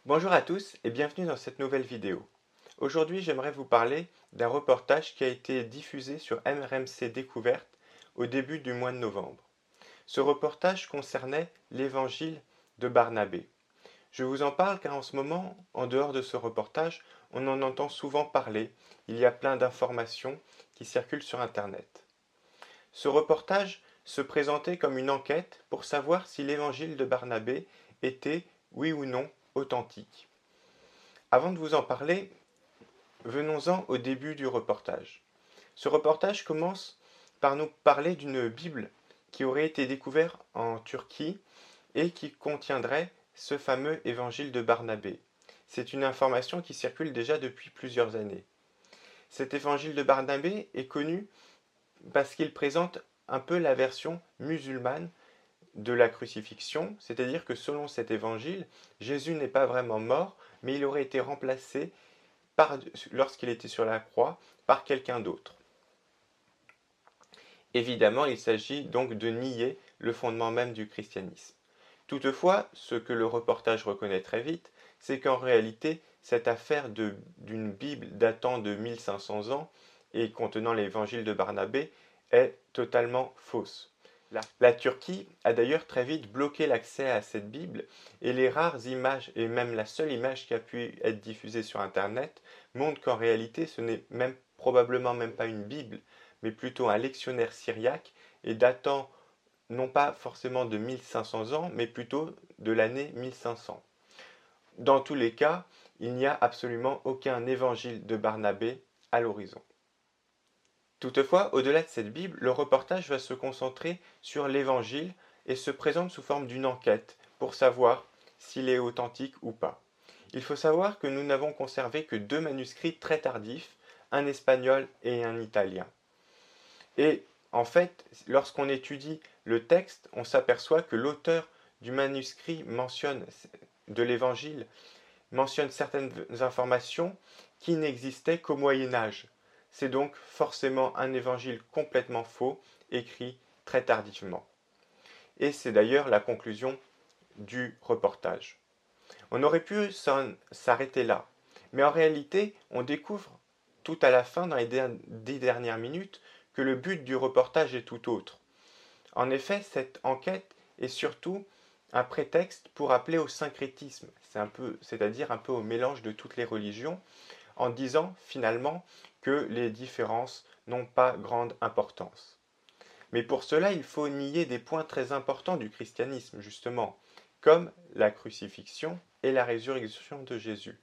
Bonjour à tous et bienvenue dans cette nouvelle vidéo. Aujourd'hui, j'aimerais vous parler d'un reportage qui a été diffusé sur RMC Découverte au début du mois de novembre. Ce reportage concernait l'évangile de Barnabé. Je vous en parle car en ce moment, en dehors de ce reportage, on en entend souvent parler. Il y a plein d'informations qui circulent sur Internet. Ce reportage se présentait comme une enquête pour savoir si l'évangile de Barnabé était, oui ou non, authentique. Avant de vous en parler, venons-en au début du reportage. Ce reportage commence par nous parler d'une Bible qui aurait été découverte en Turquie et qui contiendrait ce fameux évangile de Barnabé. C'est une information qui circule déjà depuis plusieurs années. Cet évangile de Barnabé est connu parce qu'il présente un peu la version musulmane de la crucifixion, c'est-à-dire que selon cet évangile, Jésus n'est pas vraiment mort, mais il aurait été remplacé lorsqu'il était sur la croix par quelqu'un d'autre. Évidemment, il s'agit donc de nier le fondement même du christianisme. Toutefois, ce que le reportage reconnaît très vite, c'est qu'en réalité, cette affaire d'une Bible datant de 1500 ans et contenant l'évangile de Barnabé est totalement fausse. La Turquie a d'ailleurs très vite bloqué l'accès à cette Bible et les rares images, et même la seule image qui a pu être diffusée sur Internet, montrent qu'en réalité ce n'est probablement même pas une Bible, mais plutôt un lectionnaire syriaque et datant non pas forcément de 1500 ans, mais plutôt de l'année 1500. Dans tous les cas, il n'y a absolument aucun évangile de Barnabé à l'horizon. Toutefois, au-delà de cette Bible, le reportage va se concentrer sur l'Évangile et se présente sous forme d'une enquête pour savoir s'il est authentique ou pas. Il faut savoir que nous n'avons conservé que deux manuscrits très tardifs, un espagnol et un italien. Et en fait, lorsqu'on étudie le texte, on s'aperçoit que l'auteur du manuscrit de l'Évangile mentionne certaines informations qui n'existaient qu'au Moyen Âge. C'est donc forcément un évangile complètement faux, écrit très tardivement. Et c'est d'ailleurs la conclusion du reportage. On aurait pu s'arrêter là, mais en réalité, on découvre tout à la fin, dans les 10 dernières minutes, que le but du reportage est tout autre. En effet, cette enquête est surtout un prétexte pour appeler au syncrétisme, c'est-à-dire un peu au mélange de toutes les religions, en disant finalement que les différences n'ont pas grande importance. Mais pour cela, il faut nier des points très importants du christianisme, justement, comme la crucifixion et la résurrection de Jésus.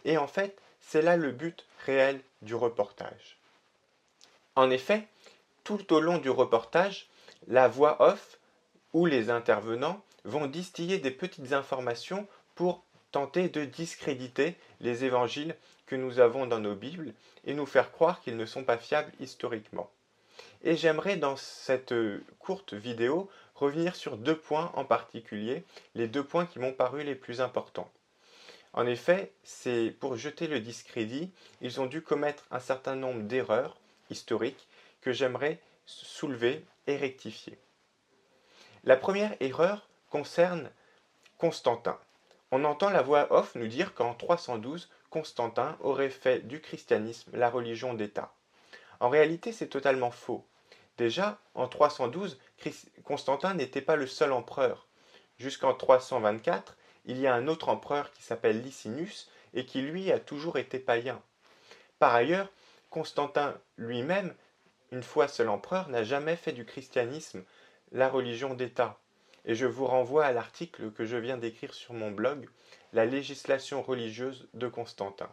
Et en fait, c'est là le but réel du reportage. En effet, tout au long du reportage, la voix off ou les intervenants vont distiller des petites informations pour tenter de discréditer les évangiles que nous avons dans nos Bibles et nous faire croire qu'ils ne sont pas fiables historiquement. Et j'aimerais dans cette courte vidéo revenir sur deux points en particulier, les deux points qui m'ont paru les plus importants. En effet, c'est pour jeter le discrédit, ils ont dû commettre un certain nombre d'erreurs historiques que j'aimerais soulever et rectifier. La première erreur concerne Constantin. On entend la voix off nous dire qu'en 312, Constantin aurait fait du christianisme la religion d'État. En réalité, c'est totalement faux. Déjà, en 312, Constantin n'était pas le seul empereur. Jusqu'en 324, il y a un autre empereur qui s'appelle Licinius et qui lui a toujours été païen. Par ailleurs, Constantin lui-même, une fois seul empereur, n'a jamais fait du christianisme la religion d'État. Et je vous renvoie à l'article que je viens d'écrire sur mon blog, La législation religieuse de Constantin.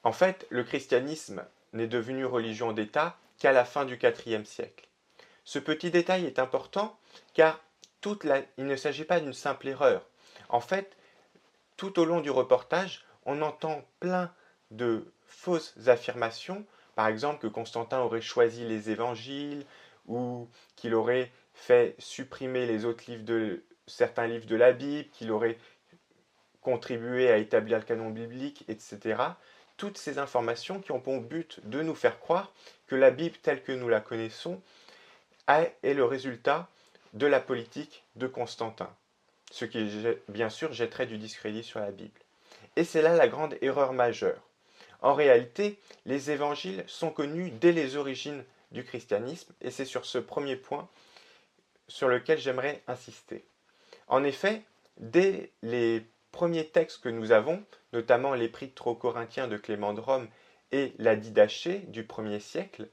En fait, le christianisme n'est devenu religion d'État qu'à la fin du IVe siècle. Ce petit détail est important car il ne s'agit pas d'une simple erreur. En fait, tout au long du reportage, on entend plein de fausses affirmations, par exemple que Constantin aurait choisi les évangiles ou qu'il aurait fait supprimer certains livres de la Bible, qu'il aurait contribué à établir le canon biblique, etc. Toutes ces informations qui ont pour but de nous faire croire que la Bible telle que nous la connaissons est le résultat de la politique de Constantin. ce qui bien sûr jetterait du discrédit sur la Bible. Et c'est là la grande erreur majeure. En réalité, les évangiles sont connus dès les origines du christianisme, et c'est sur ce premier point sur lequel j'aimerais insister. En effet, dès les premiers textes que nous avons, notamment l'Épître aux Corinthiens de Clément de Rome et la Didaché du 1er siècle,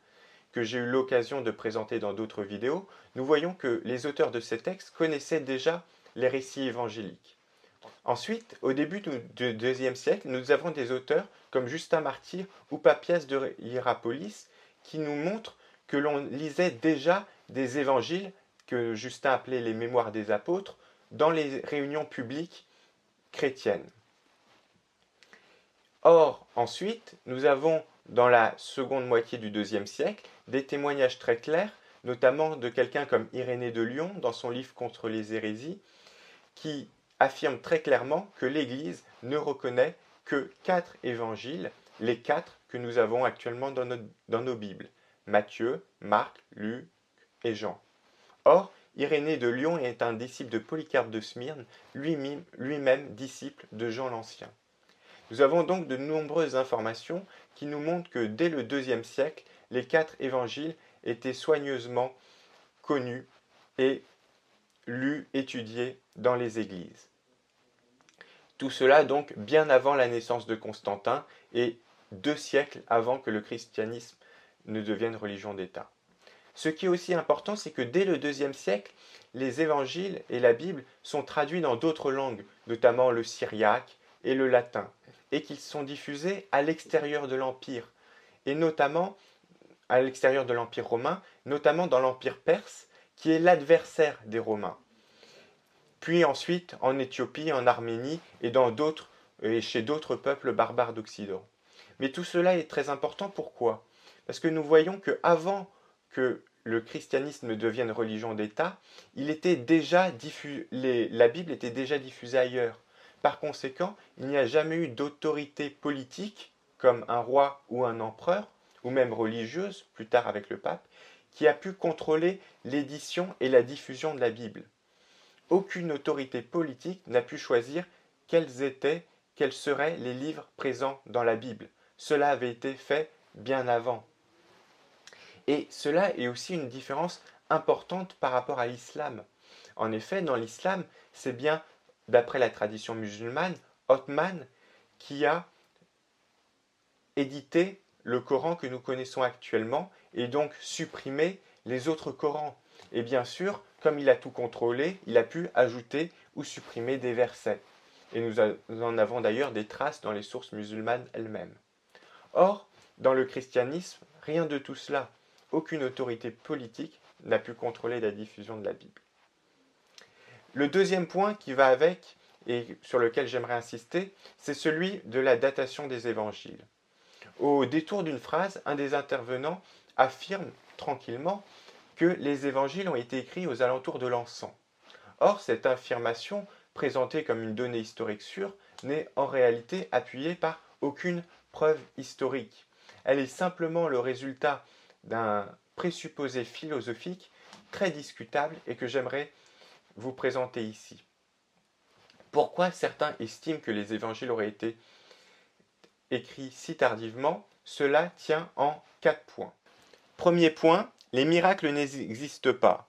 que j'ai eu l'occasion de présenter dans d'autres vidéos, nous voyons que les auteurs de ces textes connaissaient déjà les récits évangéliques. Ensuite, au début du IIe siècle, nous avons des auteurs comme Justin Martyr ou Papias de Hiérapolis qui nous montrent que l'on lisait déjà des évangiles que Justin appelait les mémoires des apôtres dans les réunions publiques chrétiennes. Or, ensuite, nous avons dans la seconde moitié du IIe siècle des témoignages très clairs, notamment de quelqu'un comme Irénée de Lyon dans son livre Contre les hérésies, qui affirme très clairement que l'Église ne reconnaît que 4 évangiles, les 4 que nous avons actuellement dans nos Bibles, Matthieu, Marc, Luc et Jean. Or, Irénée de Lyon est un disciple de Polycarpe de Smyrne, lui-même disciple de Jean l'Ancien. Nous avons donc de nombreuses informations qui nous montrent que dès le IIe siècle, les 4 évangiles étaient soigneusement connus et lus, étudiés dans les églises. Tout cela donc bien avant la naissance de Constantin et 2 siècles avant que le christianisme ne devienne religion d'État. Ce qui est aussi important, c'est que dès le IIe siècle, les évangiles et la Bible sont traduits dans d'autres langues, notamment le syriaque et le latin, et qu'ils sont diffusés à l'extérieur de l'Empire, et notamment à l'extérieur de l'Empire romain, notamment dans l'Empire perse, qui est l'adversaire des Romains. Puis ensuite en Éthiopie, en Arménie et chez d'autres peuples barbares d'Occident. Mais tout cela est très important, pourquoi? Parce que nous voyons qu'avant que le christianisme ne devienne religion d'État, la Bible était déjà diffusée ailleurs. Par conséquent, il n'y a jamais eu d'autorité politique, comme un roi ou un empereur, ou même religieuse, plus tard avec le pape, qui a pu contrôler l'édition et la diffusion de la Bible. Aucune autorité politique n'a pu choisir quels seraient les livres présents dans la Bible. Cela avait été fait bien avant. Et cela est aussi une différence importante par rapport à l'islam. En effet, dans l'islam, c'est bien, d'après la tradition musulmane, Othman qui a édité le Coran que nous connaissons actuellement et donc supprimé les autres Corans. Et bien sûr, comme il a tout contrôlé, il a pu ajouter ou supprimer des versets. Et nous en avons d'ailleurs des traces dans les sources musulmanes elles-mêmes. Or, dans le christianisme, rien de tout cela. Aucune autorité politique n'a pu contrôler la diffusion de la Bible. Le deuxième point qui va avec, et sur lequel j'aimerais insister, c'est celui de la datation des évangiles. Au détour d'une phrase, un des intervenants affirme tranquillement que les évangiles ont été écrits aux alentours de l'an 100. Or, cette affirmation, présentée comme une donnée historique sûre, n'est en réalité appuyée par aucune preuve historique. Elle est simplement le résultat d'un présupposé philosophique très discutable et que j'aimerais vous présenter ici. Pourquoi certains estiment que les évangiles auraient été écrits si tardivement? Cela tient en 4 points. Premier point, les miracles n'existent pas.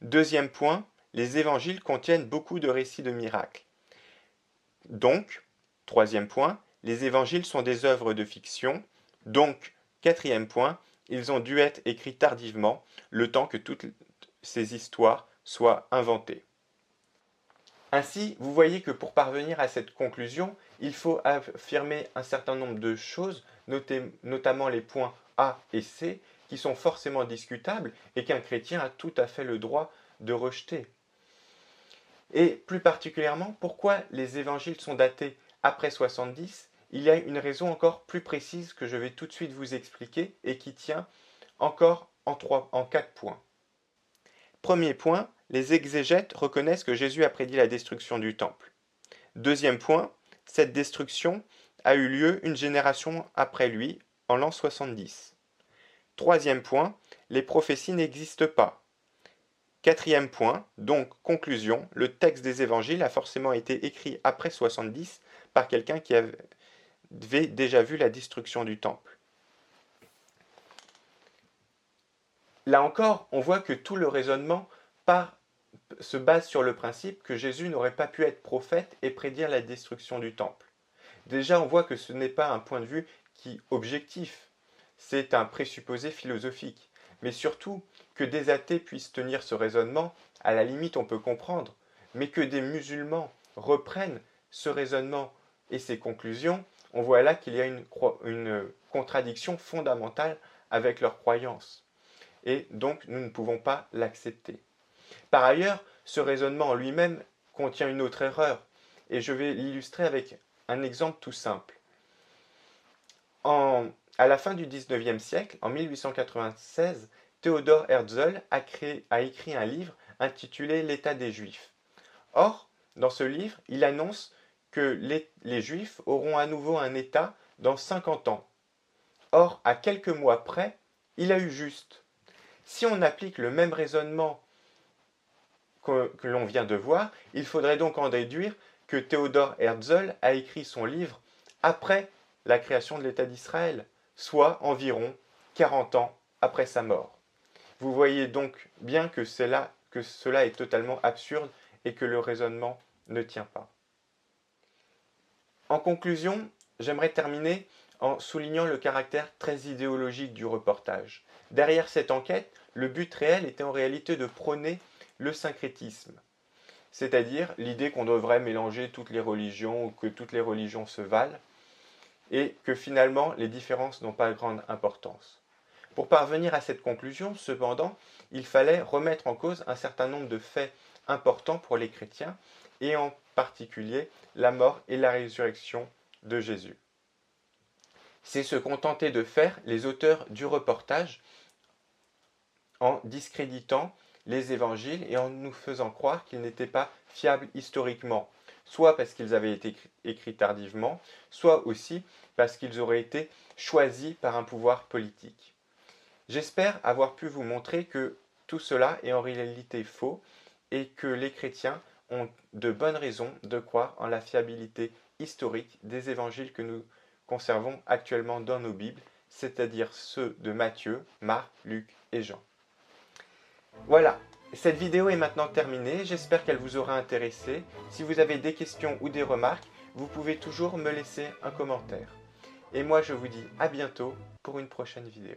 Deuxième point, les évangiles contiennent beaucoup de récits de miracles. Donc, troisième point, les évangiles sont des œuvres de fiction. Donc, quatrième point, ils ont dû être écrits tardivement, le temps que toutes ces histoires soient inventées. Ainsi, vous voyez que pour parvenir à cette conclusion, il faut affirmer un certain nombre de choses, notamment les points A et C, qui sont forcément discutables et qu'un chrétien a tout à fait le droit de rejeter. Et plus particulièrement, pourquoi les évangiles sont datés après 70? Il y a une raison encore plus précise que je vais tout de suite vous expliquer et qui tient encore en 4 points. Premier point, les exégètes reconnaissent que Jésus a prédit la destruction du temple. Deuxième point, cette destruction a eu lieu une génération après lui, en l'an 70. Troisième point, les prophéties n'existent pas. Quatrième point, donc conclusion, le texte des évangiles a forcément été écrit après 70 par quelqu'un qui avait déjà vu la destruction du temple. Là encore, on voit que tout le raisonnement se base sur le principe que Jésus n'aurait pas pu être prophète et prédire la destruction du temple. Déjà, on voit que ce n'est pas un point de vue qui objectif, c'est un présupposé philosophique. Mais surtout, que des athées puissent tenir ce raisonnement, à la limite on peut comprendre, mais que des musulmans reprennent ce raisonnement et ses conclusions, on voit là qu'il y a une contradiction fondamentale avec leurs croyances. Et donc nous ne pouvons pas l'accepter. Par ailleurs, ce raisonnement en lui-même contient une autre erreur, et je vais l'illustrer avec un exemple tout simple. À la fin du XIXe siècle, en 1896, Theodor Herzl a écrit un livre intitulé L'État des Juifs. Or, dans ce livre, il annonce que les Juifs auront à nouveau un État dans 50 ans. Or, à quelques mois près, il a eu juste. Si on applique le même raisonnement que l'on vient de voir, il faudrait donc en déduire que Theodor Herzl a écrit son livre après la création de l'État d'Israël, soit environ 40 ans après sa mort. Vous voyez donc bien que cela est totalement absurde et que le raisonnement ne tient pas. En conclusion, j'aimerais terminer en soulignant le caractère très idéologique du reportage. Derrière cette enquête, le but réel était en réalité de prôner le syncrétisme, c'est-à-dire l'idée qu'on devrait mélanger toutes les religions ou que toutes les religions se valent et que finalement les différences n'ont pas grande importance. Pour parvenir à cette conclusion, cependant, il fallait remettre en cause un certain nombre de faits importants pour les chrétiens et en particulier la mort et la résurrection de Jésus. C'est se contenter de faire les auteurs du reportage en discréditant les évangiles et en nous faisant croire qu'ils n'étaient pas fiables historiquement, soit parce qu'ils avaient été écrits tardivement, soit aussi parce qu'ils auraient été choisis par un pouvoir politique. J'espère avoir pu vous montrer que tout cela est en réalité faux et que les chrétiens ont de bonnes raisons de croire en la fiabilité historique des évangiles que nous conservons actuellement dans nos Bibles, c'est-à-dire ceux de Matthieu, Marc, Luc et Jean. Voilà, cette vidéo est maintenant terminée, j'espère qu'elle vous aura intéressé. Si vous avez des questions ou des remarques, vous pouvez toujours me laisser un commentaire. Et moi je vous dis à bientôt pour une prochaine vidéo.